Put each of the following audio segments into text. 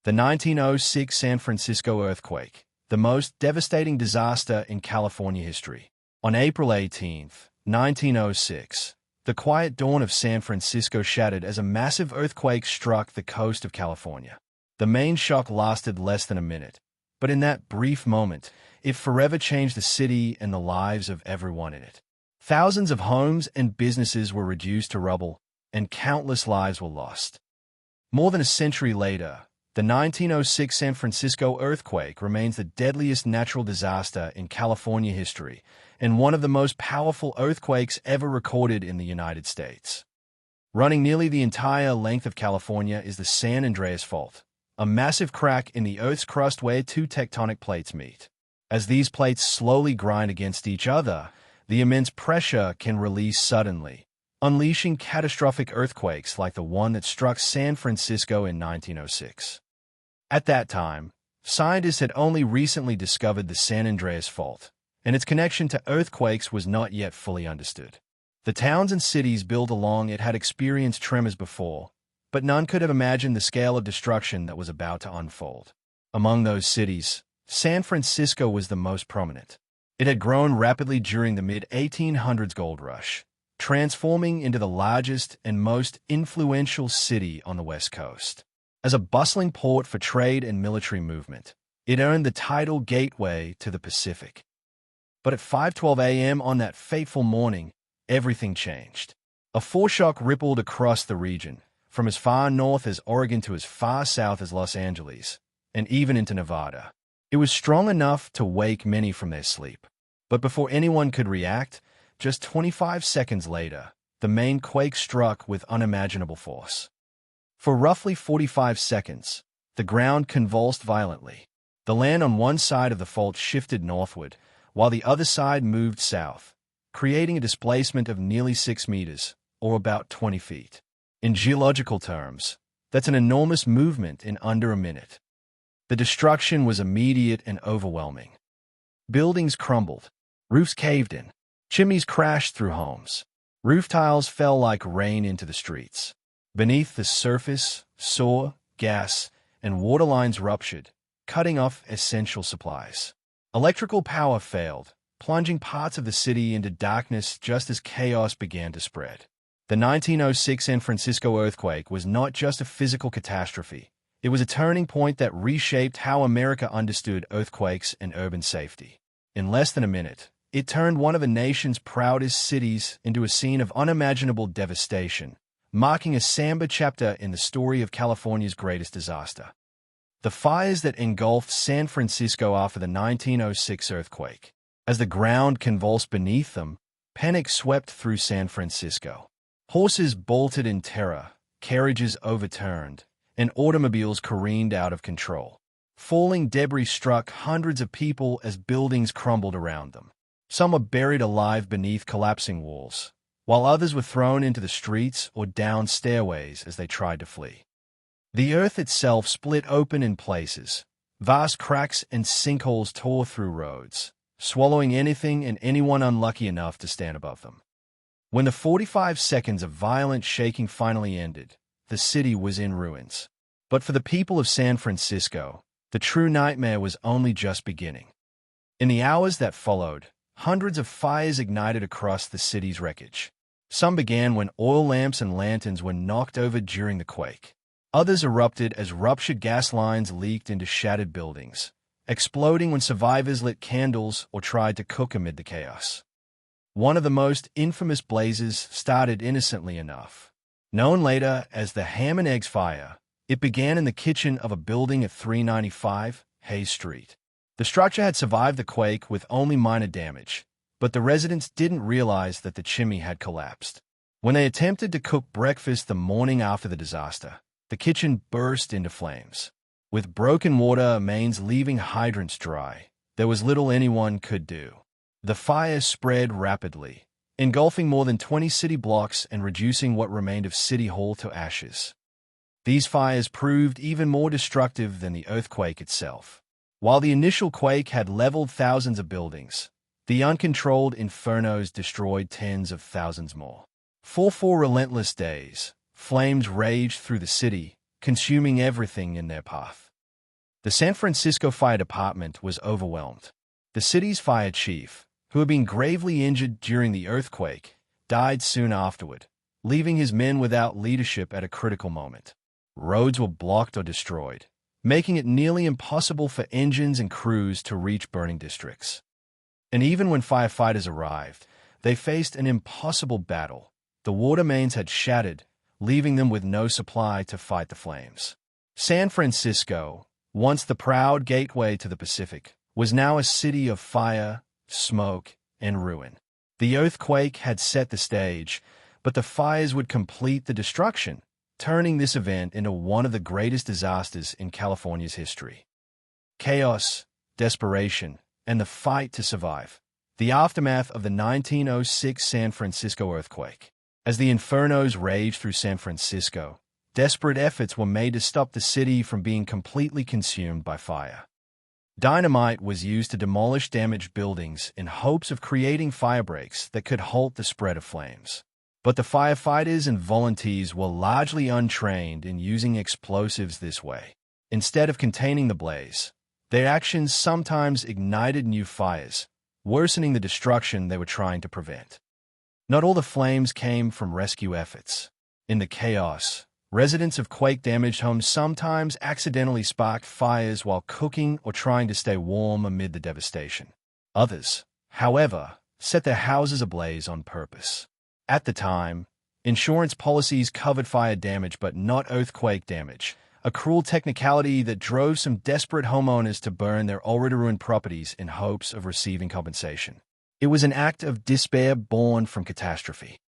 The 1906 San Francisco earthquake, the most devastating disaster in California history. On April 18, 1906, the quiet dawn of San Francisco shattered as a massive earthquake struck the coast of California. The main shock lasted less than a minute, but in that brief moment, it forever changed the city and the lives of everyone in it. Thousands of homes and businesses were reduced to rubble, and countless lives were lost. More than a century later, the 1906 San Francisco earthquake remains the deadliest natural disaster in California history and one of the most powerful earthquakes ever recorded in the United States. Running nearly the entire length of California is the San Andreas Fault, a massive crack in the Earth's crust where two tectonic plates meet. As these plates slowly grind against each other, the immense pressure can release suddenly, unleashing catastrophic earthquakes like the one that struck San Francisco in 1906. At that time, scientists had only recently discovered the San Andreas Fault, and its connection to earthquakes was not yet fully understood. The towns and cities built along it had experienced tremors before, but none could have imagined the scale of destruction that was about to unfold. Among those cities, San Francisco was the most prominent. It had grown rapidly during the mid-1800s gold rush, transforming into the largest and most influential city on the West Coast. As a bustling port for trade and military movement, it earned the title Gateway to the Pacific. But at 5:12 a.m. on that fateful morning, everything changed. A foreshock rippled across the region, from as far north as Oregon to as far south as Los Angeles, and even into Nevada. It was strong enough to wake many from their sleep. But before anyone could react, just 25 seconds later, the main quake struck with unimaginable force. For roughly 45 seconds, the ground convulsed violently. The land on one side of the fault shifted northward, while the other side moved south, creating a displacement of nearly 6 meters, or about 20 feet. In geological terms, that's an enormous movement in under a minute. The destruction was immediate and overwhelming. Buildings crumbled, roofs caved in, chimneys crashed through homes. Roof tiles fell like rain into the streets. Beneath the surface, sewer, gas, and water lines ruptured, cutting off essential supplies. Electrical power failed, plunging parts of the city into darkness just as chaos began to spread. The 1906 San Francisco earthquake was not just a physical catastrophe. It was a turning point that reshaped how America understood earthquakes and urban safety. In less than a minute, it turned one of the nation's proudest cities into a scene of unimaginable devastation, marking a somber chapter in the story of California's greatest disaster. The fires that engulfed San Francisco after the 1906 earthquake. As the ground convulsed beneath them, panic swept through San Francisco. Horses bolted in terror, carriages overturned, and automobiles careened out of control. Falling debris struck hundreds of people as buildings crumbled around them. Some were buried alive beneath collapsing walls, while others were thrown into the streets or down stairways as they tried to flee. The earth itself split open in places. Vast cracks and sinkholes tore through roads, swallowing anything and anyone unlucky enough to stand above them. When the 45 seconds of violent shaking finally ended, the city was in ruins. But for the people of San Francisco, the true nightmare was only just beginning. In the hours that followed, hundreds of fires ignited across the city's wreckage. Some began when oil lamps and lanterns were knocked over during the quake. Others erupted as ruptured gas lines leaked into shattered buildings, exploding when survivors lit candles or tried to cook amid the chaos. One of the most infamous blazes started innocently enough. Known later as the Ham and Eggs Fire, it began in the kitchen of a building at 395 Hayes Street. The structure had survived the quake with only minor damage, but the residents didn't realize that the chimney had collapsed. When they attempted to cook breakfast the morning after the disaster, the kitchen burst into flames. With broken water mains leaving hydrants dry, there was little anyone could do. The fire spread rapidly, engulfing more than 20 city blocks and reducing what remained of City Hall to ashes. These fires proved even more destructive than the earthquake itself. While the initial quake had leveled thousands of buildings, the uncontrolled infernos destroyed tens of thousands more. For 4 relentless days, flames raged through the city, consuming everything in their path. The San Francisco Fire Department was overwhelmed. The city's fire chief, who had been gravely injured during the earthquake, died soon afterward, leaving his men without leadership at a critical moment. Roads were blocked or destroyed, making it nearly impossible for engines and crews to reach burning districts. And even when firefighters arrived, they faced an impossible battle. The water mains had shattered, leaving them with no supply to fight the flames. San Francisco, once the proud gateway to the Pacific, was now a city of fire, smoke, and ruin. The earthquake had set the stage, but the fires would complete the destruction, turning this event into one of the greatest disasters in California's history. Chaos, desperation, and the fight to survive. The aftermath of the 1906 San Francisco earthquake. As the infernos raged through San Francisco, desperate efforts were made to stop the city from being completely consumed by fire. Dynamite was used to demolish damaged buildings in hopes of creating firebreaks that could halt the spread of flames. But the firefighters and volunteers were largely untrained in using explosives this way. Instead of containing the blaze, their actions sometimes ignited new fires, worsening the destruction they were trying to prevent. Not all the flames came from rescue efforts. In the chaos, residents of quake-damaged homes sometimes accidentally sparked fires while cooking or trying to stay warm amid the devastation. Others, however, set their houses ablaze on purpose. At the time, insurance policies covered fire damage but not earthquake damage, a cruel technicality that drove some desperate homeowners to burn their already ruined properties in hopes of receiving compensation. It was an act of despair born from catastrophe.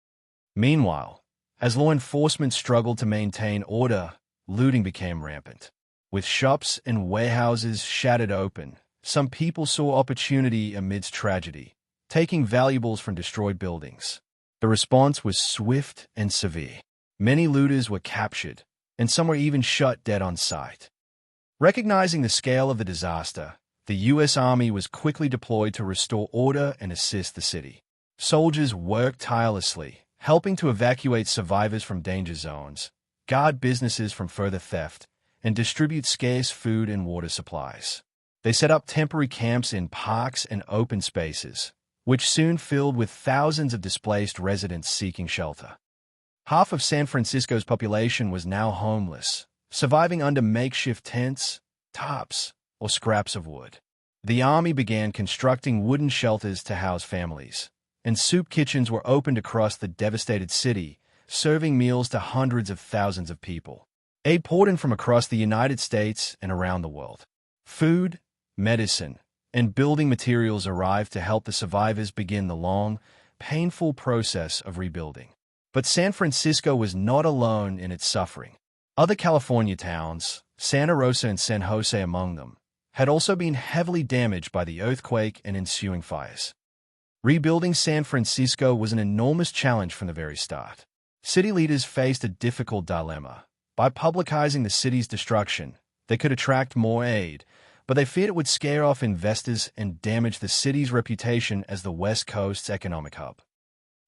Meanwhile, as law enforcement struggled to maintain order, looting became rampant. With shops and warehouses shattered open, some people saw opportunity amidst tragedy, taking valuables from destroyed buildings. The response was swift and severe. Many looters were captured, and some were even shot dead on sight. Recognizing the scale of the disaster, the U.S. Army was quickly deployed to restore order and assist the city. Soldiers worked tirelessly, helping to evacuate survivors from danger zones, guard businesses from further theft, and distribute scarce food and water supplies. They set up temporary camps in parks and open spaces, which soon filled with thousands of displaced residents seeking shelter. Half of San Francisco's population was now homeless, surviving under makeshift tents, tarps, or scraps of wood. The army began constructing wooden shelters to house families, and soup kitchens were opened across the devastated city, serving meals to hundreds of thousands of people. Aid poured in from across the United States and around the world. Food, medicine, and building materials arrived to help the survivors begin the long, painful process of rebuilding. But San Francisco was not alone in its suffering. Other California towns, Santa Rosa and San Jose among them, had also been heavily damaged by the earthquake and ensuing fires. Rebuilding San Francisco was an enormous challenge from the very start. City leaders faced a difficult dilemma. By publicizing the city's destruction, they could attract more aid, but they feared it would scare off investors and damage the city's reputation as the West Coast's economic hub.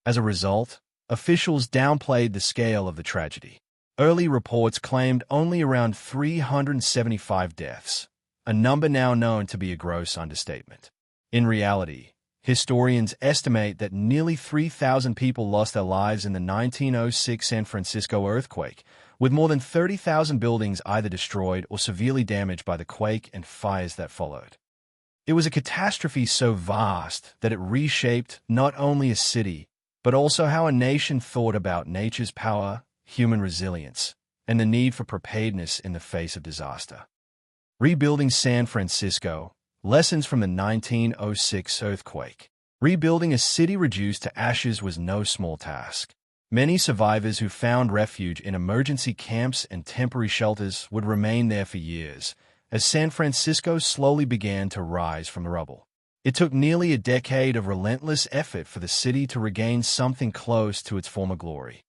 As a result, officials downplayed the scale of the tragedy. Early reports claimed only around 375 deaths, a number now known to be a gross understatement. In reality, historians estimate that nearly 3,000 people lost their lives in the 1906 San Francisco earthquake, with more than 30,000 buildings either destroyed or severely damaged by the quake and fires that followed. It was a catastrophe so vast that it reshaped not only a city, but also how a nation thought about nature's power, human resilience, and the need for preparedness in the face of disaster. Rebuilding San Francisco, lessons from the 1906 earthquake. Rebuilding a city reduced to ashes was no small task. Many survivors who found refuge in emergency camps and temporary shelters would remain there for years, as San Francisco slowly began to rise from the rubble. It took nearly a decade of relentless effort for the city to regain something close to its former glory.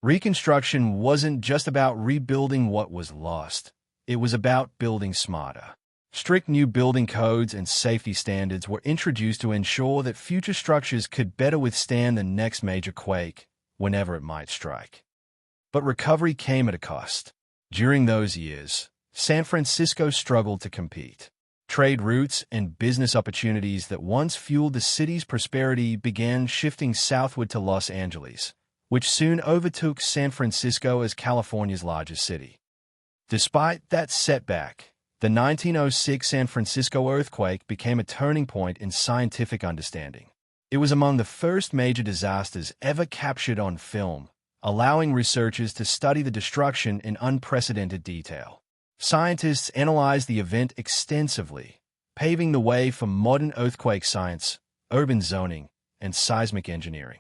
Reconstruction wasn't just about rebuilding what was lost. It was about building smarter. Strict new building codes and safety standards were introduced to ensure that future structures could better withstand the next major quake, whenever it might strike. But recovery came at a cost. During those years, San Francisco struggled to compete. Trade routes and business opportunities that once fueled the city's prosperity began shifting southward to Los Angeles, which soon overtook San Francisco as California's largest city. Despite that setback, the 1906 San Francisco earthquake became a turning point in scientific understanding. It was among the first major disasters ever captured on film, allowing researchers to study the destruction in unprecedented detail. Scientists analyzed the event extensively, paving the way for modern earthquake science, urban zoning, and seismic engineering.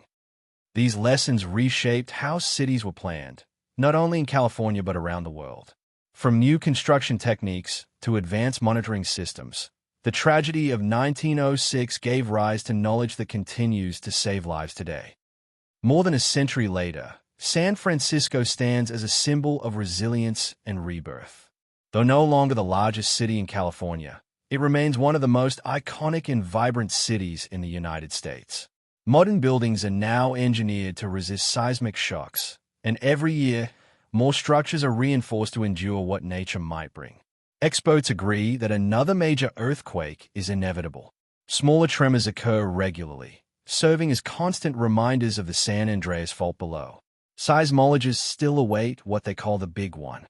These lessons reshaped how cities were planned, not only in California but around the world. From new construction techniques to advanced monitoring systems, the tragedy of 1906 gave rise to knowledge that continues to save lives today. More than a century later, San Francisco stands as a symbol of resilience and rebirth. Though no longer the largest city in California, it remains one of the most iconic and vibrant cities in the United States. Modern buildings are now engineered to resist seismic shocks, and every year, more structures are reinforced to endure what nature might bring. Experts agree that another major earthquake is inevitable. Smaller tremors occur regularly, serving as constant reminders of the San Andreas Fault below. Seismologists still await what they call the big one.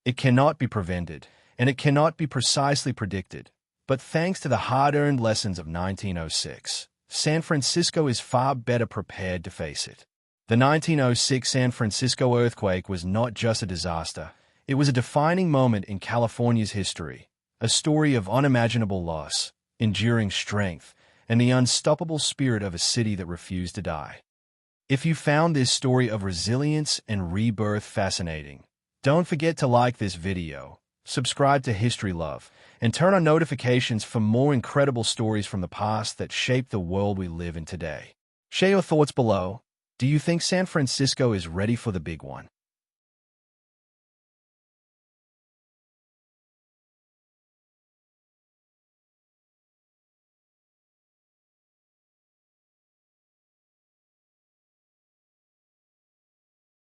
It cannot be prevented, and it cannot be precisely predicted, but thanks to the hard-earned lessons of 1906, San Francisco is far better prepared to face it. The 1906 San Francisco earthquake was not just a disaster, it was a defining moment in California's history, a story of unimaginable loss, enduring strength, and the unstoppable spirit of a city that refused to die. If you found this story of resilience and rebirth fascinating, don't forget to like this video, subscribe to History Love, and turn on notifications for more incredible stories from the past that shape the world we live in today. Share your thoughts below. Do you think San Francisco is ready for the big one?